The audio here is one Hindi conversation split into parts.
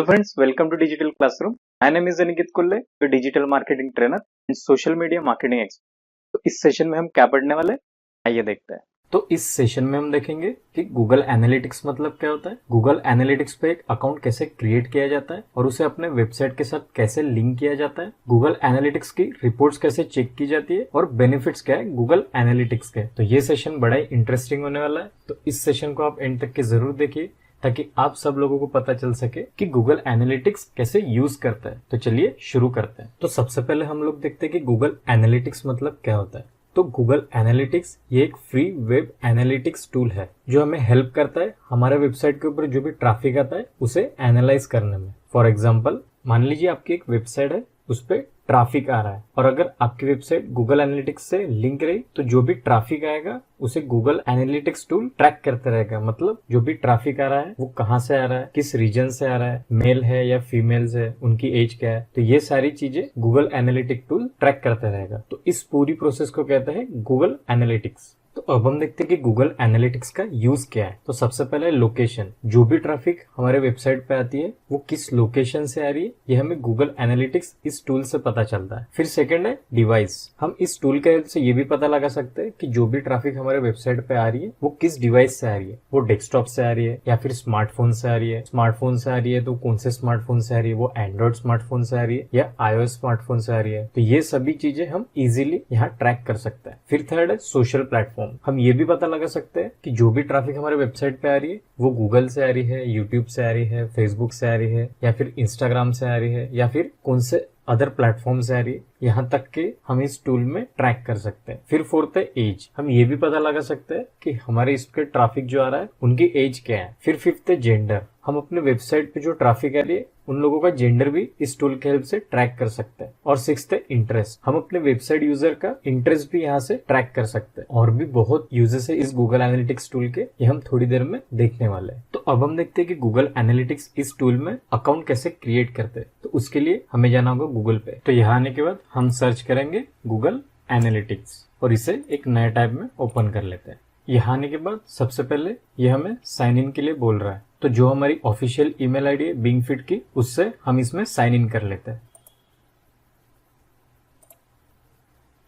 Hello friends, welcome to Digital Classroom. My name is Aniket Kulle, a digital marketing trainer and social media marketing expert. तो इस सेशन में हम क्या पढ़ने वाले हैं, आइए देखते हैं। तो इस सेशन में हम देखेंगे कि गूगल एनालिटिक्स मतलब क्या होता है, गूगल एनालिटिक्स पे एक अकाउंट कैसे क्रिएट किया जाता है और उसे अपने वेबसाइट के साथ कैसे लिंक किया जाता है, गूगल एनालिटिक्स की रिपोर्ट्स कैसे चेक की जाती है और बेनिफिट्स क्या है गूगल एनालिटिक्स के। तो ये सेशन बड़ा ही इंटरेस्टिंग होने वाला है, तो इस सेशन को आप एंड तक के जरूर देखिए ताकि आप सब लोगों को पता चल सके कि गूगल एनालिटिक्स कैसे यूज करता है। तो चलिए शुरू करते हैं। तो सबसे पहले हम लोग देखते हैं कि गूगल एनालिटिक्स मतलब क्या होता है। तो गूगल एनालिटिक्स ये एक फ्री वेब एनालिटिक्स टूल है जो हमें हेल्प करता है हमारे वेबसाइट के ऊपर जो भी ट्रैफिक आता है उसे एनालाइज करने में। फॉर एग्जांपल, मान लीजिए आपकी एक वेबसाइट है, उस पर ट्रैफिक आ रहा है और अगर आपकी वेबसाइट गूगल एनालिटिक्स से लिंक रही तो जो भी ट्रैफिक आएगा उसे गूगल एनालिटिक्स टूल ट्रैक करते रहेगा। मतलब जो भी ट्रैफिक आ रहा है वो कहाँ से आ रहा है, किस रीजन से आ रहा है, मेल है या फीमेल्स है, उनकी एज क्या है, तो ये सारी चीजें गूगल एनालिटिक टूल ट्रैक करते रहेगा। तो इस पूरी प्रोसेस को कहते हैं गूगल एनालिटिक्स। तो अब हम देखते हैं कि गूगल एनालिटिक्स का यूज क्या है। तो सबसे पहले लोकेशन, जो भी ट्रैफिक हमारे वेबसाइट पे आती है वो किस लोकेशन से आ रही है ये हमें गूगल एनालिटिक्स इस टूल से पता चलता है। फिर सेकंड है डिवाइस, हम इस टूल के हेल्प से ये भी पता लगा सकते हैं कि जो भी ट्रैफिक हमारे वेबसाइट पे आ रही है वो किस डिवाइस से आ रही है, वो डेस्कटॉप से आ रही है या फिर स्मार्टफोन से आ रही है। स्मार्टफोन से आ रही है तो कौन से स्मार्टफोन से आ रही है, वो एंड्रॉइड स्मार्टफोन से आ रही है या iOS स्मार्टफोन से आ रही है। तो ये सभी चीजें हम इजीली यहाँ ट्रैक कर सकते हैं। फिर थर्ड है सोशल प्लेटफॉर्म, हम ये भी पता लगा सकते हैं कि जो भी ट्रैफिक हमारे वेबसाइट पे आ रही है वो गूगल से आ रही है, यूट्यूब से आ रही है, फेसबुक से आ रही है या फिर इंस्टाग्राम से आ रही है या फिर कौन से अदर प्लेटफॉर्म से आ रही है, यहाँ तक के हम इस टूल में ट्रैक कर सकते हैं। फिर फोर्थ है एज, हम ये भी पता लगा सकते हैं कि हमारे इसके ट्रैफिक जो आ रहा है उनकी एज क्या है। फिर फिफ्थ है जेंडर, हम अपने वेबसाइट पे जो ट्रैफिक आ रही है उन लोगों का जेंडर भी इस टूल के हेल्प से ट्रैक कर सकते हैं। और सिक्स्थ है इंटरेस्ट, हम अपने वेबसाइट यूजर का इंटरेस्ट भी यहाँ से ट्रैक कर सकते हैं। और भी बहुत यूजेस है इस गूगल एनालिटिक्स टूल के, ये हम थोड़ी देर में देखने वाले हैं। तो अब हम देखते हैं कि गूगल एनालिटिक्स इस टूल में अकाउंट कैसे क्रिएट करते हैं। तो उसके लिए हमें जाना होगा गूगल पे। तो यहाँ आने के बाद हम सर्च करेंगे गूगल एनालिटिक्स और इसे एक नए टैब में ओपन कर लेते हैं। यहाँ आने के बाद सबसे पहले ये हमें साइन इन के लिए बोल रहा है, तो जो हमारी ऑफिशियल ईमेल आईडी है बिंग फिट की उससे हम इसमें साइन इन कर लेते हैं।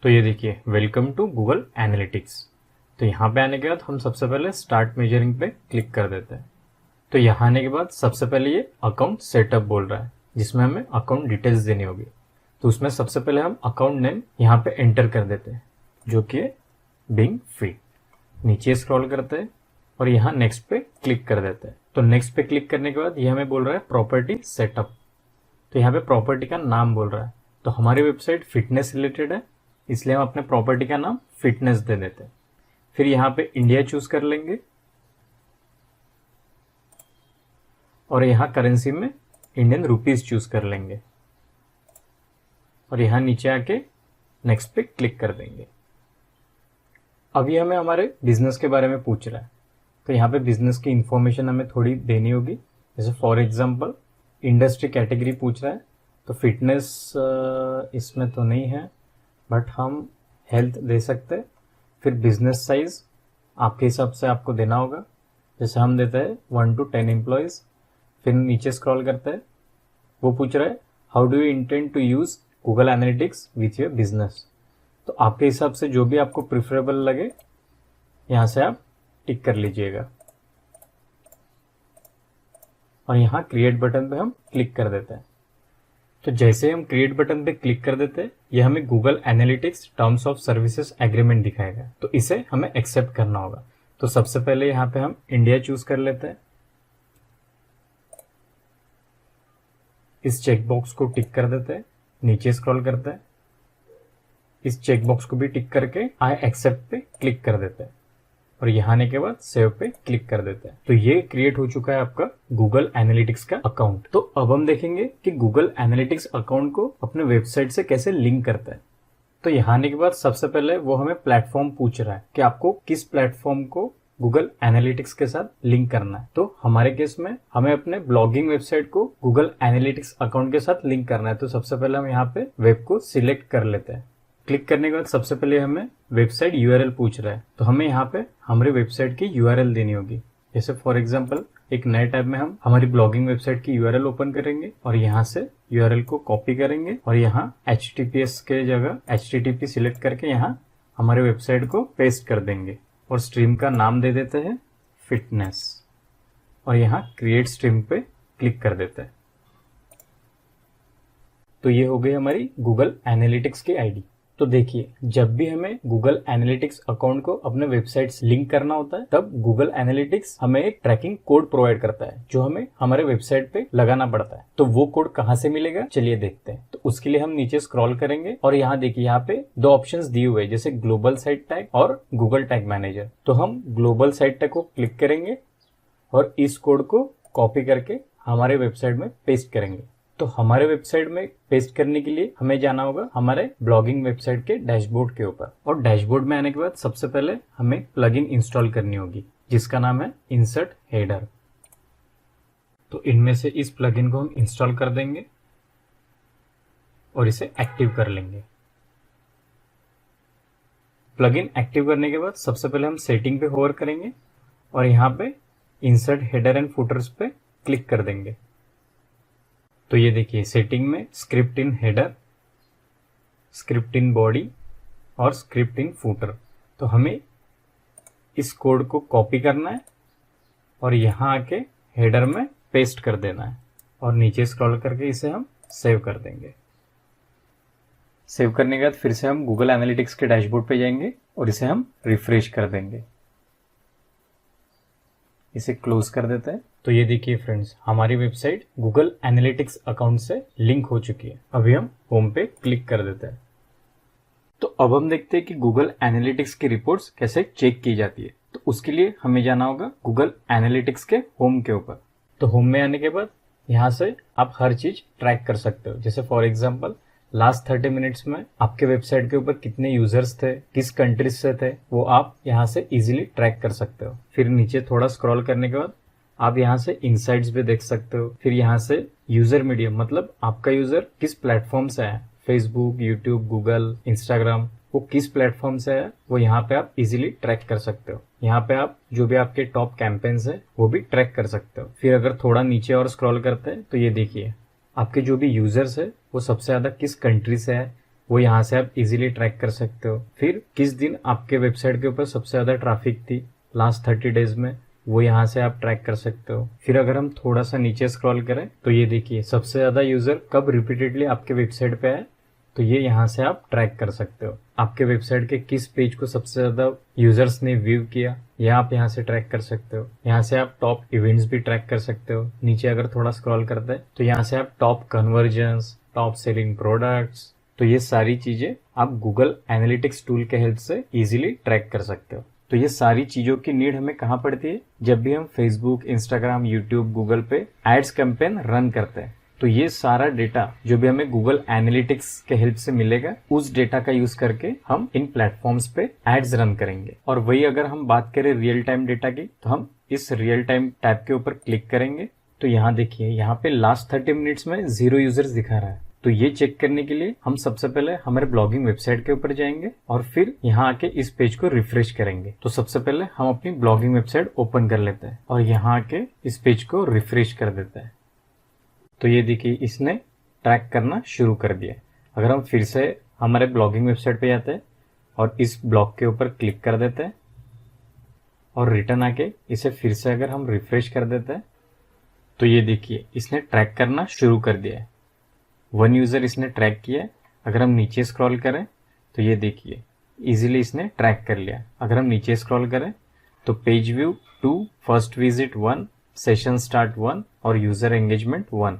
तो ये देखिए वेलकम टू गूगल एनालिटिक्स। तो यहाँ पे आने के बाद हम सबसे पहले स्टार्ट मेजरिंग पे क्लिक कर देते हैं। तो यहाँ आने के बाद सबसे पहले ये अकाउंट सेटअप बोल रहा है जिसमें हमें अकाउंट डिटेल्स देनी होगी। तो उसमें सबसे पहले हम अकाउंट नेम यहाँ पे एंटर कर देते हैं जो कि है बिंग फिट। नीचे स्क्रॉल करते हैं और यहाँ नेक्स्ट पे क्लिक कर देते हैं। तो नेक्स्ट पे क्लिक करने के बाद ये हमें बोल रहा है प्रॉपर्टी सेटअप। तो यहाँ पे प्रॉपर्टी का नाम बोल रहा है, तो हमारी वेबसाइट फिटनेस रिलेटेड है इसलिए हम अपने प्रॉपर्टी का नाम फिटनेस दे देते हैं। फिर यहाँ पे इंडिया चूज कर लेंगे और यहाँ करेंसी में इंडियन रुपीज चूज कर लेंगे और यहाँ नीचे आके नेक्स्ट पे क्लिक कर देंगे। अभी हमें हमारे बिजनेस के बारे में पूछ रहा है, तो यहाँ पे बिजनेस की इंफॉर्मेशन हमें थोड़ी देनी होगी। जैसे फॉर एग्जांपल इंडस्ट्री कैटेगरी पूछ रहा है, तो फिटनेस इसमें तो नहीं है बट हम हेल्थ दे सकते हैं। फिर बिजनेस साइज आपके हिसाब से आपको देना होगा, जैसे हम देते हैं 1 to 10 एम्प्लॉयज़। फिर नीचे स्क्रॉल करते हैं, वो पूछ रहा है how do you intend to use Google Analytics with your business. तो आपके हिसाब से जो भी आपको प्रिफरेबल लगे यहाँ से आप टिक कर लीजिएगा और यहाँ क्रिएट बटन पे हम क्लिक कर देते हैं। तो जैसे हम क्रिएट बटन पे क्लिक कर देते हैं ये हमें Google analytics terms of services agreement दिखाएगा, तो इसे हमें एक्सेप्ट करना होगा। तो सबसे पहले यहाँ पे हम इंडिया चूज कर लेते हैं। इस चेकबॉक्स को टिक कर देते हैं, नीचे स्क्रॉल करते हैं, इस चेकबॉक्स को भी टिक करके आई एक्सेप्ट पे क्लिक कर देते हैं और यहाँ आने के बाद सेव पे क्लिक कर देते हैं। तो ये क्रिएट हो चुका है आपका गूगल एनालिटिक्स का अकाउंट। तो अब हम देखेंगे कि गूगल एनालिटिक्स अकाउंट को अपने वेबसाइट से कैसे लिंक करता है। तो यहाँ आने के बाद सबसे पहले वो हमें प्लेटफॉर्म पूछ रहा है कि आपको किस प्लेटफॉर्म को गूगल एनालिटिक्स के साथ लिंक करना है। तो हमारे केस में हमें अपने ब्लॉगिंग वेबसाइट को गूगल एनालिटिक्स अकाउंट के साथ लिंक करना है। तो सबसे पहले हम यहाँ पे वेब को सिलेक्ट कर लेते हैं। क्लिक करने के बाद सबसे पहले हमें वेबसाइट यूआरएल पूछ रहा है, तो हमें यहाँ पे हमारे वेबसाइट की यूआरएल देनी होगी। जैसे फॉर एग्जांपल एक नए टैब में हम हमारी ब्लॉगिंग वेबसाइट की यूआरएल ओपन करेंगे और यहाँ से यूआरएल को कॉपी करेंगे और यहाँ HTTPS के जगह HTTP सिलेक्ट करके यहाँ हमारे वेबसाइट को पेस्ट कर देंगे और स्ट्रीम का नाम दे देते हैं फिटनेस और यहाँ क्रिएट स्ट्रीम पे क्लिक कर देते हैं। तो ये हो गई हमारी गूगल एनालिटिक्स की आईडी। तो देखिए, जब भी हमें गूगल एनालिटिक्स अकाउंट को अपने वेबसाइट से लिंक करना होता है तब गूगल एनालिटिक्स हमें एक ट्रैकिंग कोड प्रोवाइड करता है जो हमें हमारे वेबसाइट पे लगाना पड़ता है। तो वो कोड कहाँ से मिलेगा, चलिए देखते हैं। तो उसके लिए हम नीचे स्क्रॉल करेंगे और यहाँ देखिए, यहाँ पे दो ऑप्शंस दिए हुए हैं जैसे ग्लोबल साइट टैग और गूगल टैग मैनेजर। तो हम ग्लोबल साइट टैग को क्लिक करेंगे और इस कोड को कॉपी करके हमारे वेबसाइट में पेस्ट करेंगे। तो हमारे वेबसाइट में पेस्ट करने के लिए हमें जाना होगा हमारे ब्लॉगिंग वेबसाइट के डैशबोर्ड के ऊपर और डैशबोर्ड में आने के बाद सबसे पहले हमें प्लगइन इंस्टॉल करनी होगी जिसका नाम है इंसर्ट हेडर। तो इनमें से इस प्लगइन को हम इंस्टॉल कर देंगे और इसे एक्टिव कर लेंगे। प्लगइन एक्टिव करने के बाद सबसे पहले हम सेटिंग पे होवर करेंगे और यहाँ पे इंसर्ट हेडर एंड फुटर्स पे क्लिक कर देंगे। तो ये देखिए, सेटिंग में script in header, script in body और स्क्रिप्ट इन फुटर। तो हमें इस कोड को कॉपी करना है और यहाँ आके हेडर में पेस्ट कर देना है और नीचे स्क्रॉल करके इसे हम सेव कर देंगे। सेव करने के बाद फिर से हम गूगल एनालिटिक्स के डैशबोर्ड पे जाएंगे और इसे हम रिफ्रेश कर देंगे। इसे क्लोज कर देते हैं। तो ये देखिए फ्रेंड्स, हमारी वेबसाइट गूगल एनालिटिक्स अकाउंट से लिंक हो चुकी है। अभी हम होम पे क्लिक कर देते हैं। तो अब हम देखते हैं कि गूगल एनालिटिक्स की रिपोर्ट्स कैसे चेक की जाती है। तो उसके लिए हमें जाना होगा गूगल एनालिटिक्स के होम के ऊपर। तो होम में आने के बाद यहाँ से आप हर चीज ट्रैक कर सकते हो। जैसे फॉर एग्जाम्पल लास्ट 30 मिनट्स में आपके वेबसाइट के ऊपर कितने यूजर्स थे, किस कंट्रीज से थे, वो आप यहाँ से इजीली ट्रैक कर सकते हो। फिर नीचे थोड़ा स्क्रॉल करने के बाद आप यहाँ से इनसाइट्स भी देख सकते हो। फिर यहाँ से यूजर मीडियम, मतलब आपका यूजर किस प्लेटफॉर्म से है, फेसबुक, यूट्यूब, गूगल, इंस्टाग्राम, वो किस प्लेटफॉर्म से है वो यहाँ पे आप इजीली ट्रैक कर सकते हो। यहाँ पे आप जो भी आपके टॉप कैंपेन्स है वो भी ट्रैक कर सकते हो। फिर अगर थोड़ा नीचे और स्क्रॉल करते हैं तो ये देखिए, आपके जो भी यूजर्स है वो सबसे ज्यादा किस कंट्री से है वो यहाँ से आप इजीली ट्रैक कर सकते हो। फिर किस दिन आपके वेबसाइट के ऊपर सबसे ज्यादा ट्रैफिक थी लास्ट 30 डेज में, वो यहाँ से आप ट्रैक कर सकते हो। फिर अगर हम थोड़ा सा नीचे स्क्रॉल करें तो ये देखिए, सबसे ज्यादा यूजर कब रिपीटेडली आपके वेबसाइट पे आए, तो ये यहाँ से आप ट्रैक कर सकते हो। आपके वेबसाइट के किस पेज को सबसे ज्यादा यूजर्स ने व्यू किया, ये आप यहाँ से ट्रैक कर सकते हो। यहाँ से आप टॉप इवेंट्स भी ट्रैक कर सकते हो। नीचे अगर थोड़ा स्क्रॉल करते हैं तो यहाँ से आप top convergence, top selling products, तो ये सारी चीजें आप गूगल एनालिटिक्स टूल के हेल्प से इजीली ट्रैक कर सकते हो। तो ये सारी चीजों की नीड हमें कहाँ पड़ती है, जब भी हम फेसबुक, इंस्टाग्राम, यूट्यूब, गूगल पे एड्स कैंपेन रन करते हैं। तो ये सारा डेटा जो भी हमें गूगल एनालिटिक्स के हेल्प से मिलेगा, उस डेटा का यूज करके हम इन प्लेटफॉर्म्स पे एड्स रन करेंगे। और वही अगर हम बात करें रियल टाइम डेटा की, तो हम इस रियल टाइम टैब के ऊपर क्लिक करेंगे तो यहाँ देखिए, यहाँ पे लास्ट 30 मिनट्स में 0 यूजर्स दिखा रहा है। तो ये चेक करने के लिए हम सबसे पहले हमारे ब्लॉगिंग वेबसाइट के ऊपर जाएंगे और फिर यहाँ आके इस पेज को रिफ्रेश करेंगे। तो सबसे पहले हम अपनी ब्लॉगिंग वेबसाइट ओपन कर लेते हैं और यहाँ आके इस पेज को रिफ्रेश कर देते हैं। तो ये देखिए, इसने ट्रैक करना शुरू कर दिया। अगर हम फिर से हमारे ब्लॉगिंग वेबसाइट पे जाते हैं और इस ब्लॉग के ऊपर क्लिक कर देते हैं और रिटर्न आके इसे फिर से अगर हम रिफ्रेश कर देते हैं तो ये देखिए, इसने ट्रैक करना शुरू कर दिया है। 1 यूजर इसने ट्रैक किया है। अगर हम नीचे स्क्रॉल करें तो ये देखिए, इजीली इसने ट्रैक कर लिया। अगर हम नीचे स्क्रॉल करें तो page view 2, first visit 1, session start 1 और यूजर एंगेजमेंट 1,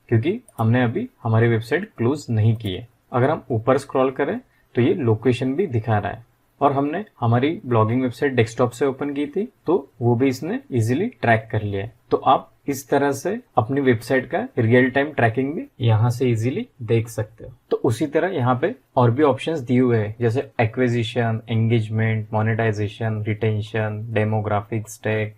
क्योंकि हमने अभी हमारी वेबसाइट क्लोज नहीं की है। अगर हम ऊपर स्क्रॉल करें तो ये लोकेशन भी दिखा रहा है और हमने हमारी ब्लॉगिंग वेबसाइट डेस्कटॉप से ओपन की थी तो वो भी इसने इजीली ट्रैक कर लिया है। तो आप इस तरह से अपनी वेबसाइट का रियल टाइम ट्रैकिंग भी यहाँ से इजीली देख सकते हो। तो उसी तरह यहाँ पे और भी ऑप्शंस दिए हुए हैं जैसे acquisition, engagement, monetisation, retention, demographics, tag,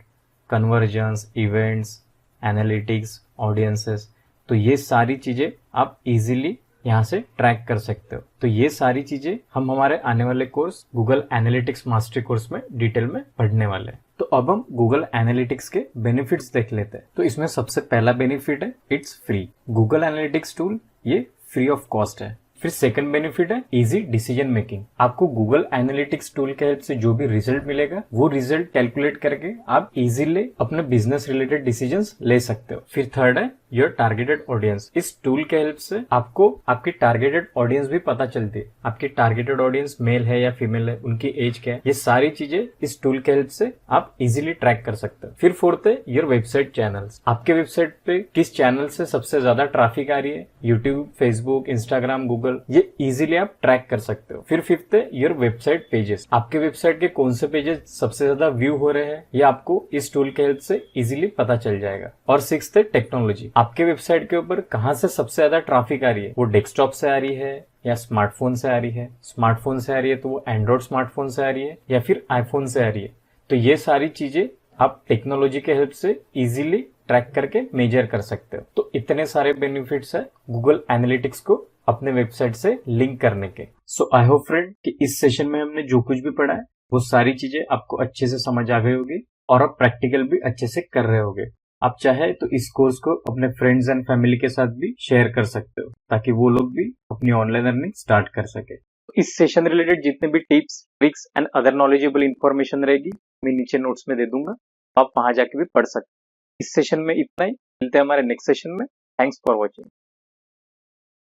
conversions, events, analytics, audiences. तो ये सारी चीजें आप इजीली यहाँ से ट्रैक कर सकते हो। तो ये सारी चीजें हम हमारे आने वाले course Google analytics mastery course में डिटेल में पढ़ने वाले हैं। तो अब हम गूगल एनालिटिक्स के बेनिफिट्स देख लेते हैं। तो इसमें सबसे पहला बेनिफिट है it's free. Google analytics tool ये फ्री ऑफ कॉस्ट है। फिर सेकंड बेनिफिट है इजी डिसीजन मेकिंग। आपको गूगल एनालिटिक्स टूल के हेल्प से जो भी रिजल्ट मिलेगा वो रिजल्ट कैलकुलेट करके आप इजीली अपने बिजनेस रिलेटेड डिसीजंस ले सकते हो। फिर थर्ड है योर टारगेटेड ऑडियंस। इस टूल के हेल्प से आपको आपकी टारगेटेड ऑडियंस भी पता चलती है। आपकी टारगेटेड ऑडियंस मेल है या फीमेल है, उनकी एज क्या है, ये सारी चीजें इस टूल के हेल्प से आप इजीली ट्रैक कर सकते हो। फिर फोर्थ है योर वेबसाइट चैनल्स। आपके वेबसाइट पे किस चैनल से सबसे ज्यादा ट्रैफिक आ रही है, यूट्यूब, फेसबुक, इंस्टाग्राम, गूगल, ये इजीली आप ट्रैक कर सकते हो। फिर फिफ्थ है योर वेबसाइट पेजेस। आपके वेबसाइट के कौन से पेजेस सबसे ज्यादा व्यू हो रहे हैं ये आपको इस टूल के हेल्प से इजीली पता चल जाएगा। और सिक्स्थ है टेक्नोलॉजी। आपके वेबसाइट के ऊपर कहाँ से सबसे ज्यादा ट्रैफिक आ रही है, वो डेस्कटॉप से आ रही है या स्मार्टफोन से आ रही है। स्मार्टफोन से आ रही है तो वो एंड्रॉइड स्मार्टफोन से आ रही है या फिर आईफोन से आ रही है। तो ये सारी चीजें आप टेक्नोलॉजी के हेल्प से इजीली ट्रैक करके मेजर कर सकते हो। तो इतने सारे बेनिफिट्स है गूगल एनालिटिक्स को अपने वेबसाइट से लिंक करने के। सो आई होप फ्रेंड कि इस सेशन में हमने जो कुछ भी पढ़ा है वो सारी चीजें आपको अच्छे से समझ आ गई होगी और आप प्रैक्टिकल भी अच्छे से कर रहे होगे। आप चाहे तो इस कोर्स को अपने फ्रेंड्स एंड फैमिली के साथ भी शेयर कर सकते हो ताकि वो लोग भी अपनी ऑनलाइन अर्निंग स्टार्ट कर सके। इस सेशन रिलेटेड जितने भी tips, tricks and other knowledgeable information रहेगी मैं नीचे नोट्स में दे दूंगा, आप वहां जाके भी पढ़ सकते हो। इस सेशन में इतना ही, मिलते हैं हमारे नेक्स्ट सेशन में। Thanks for watching.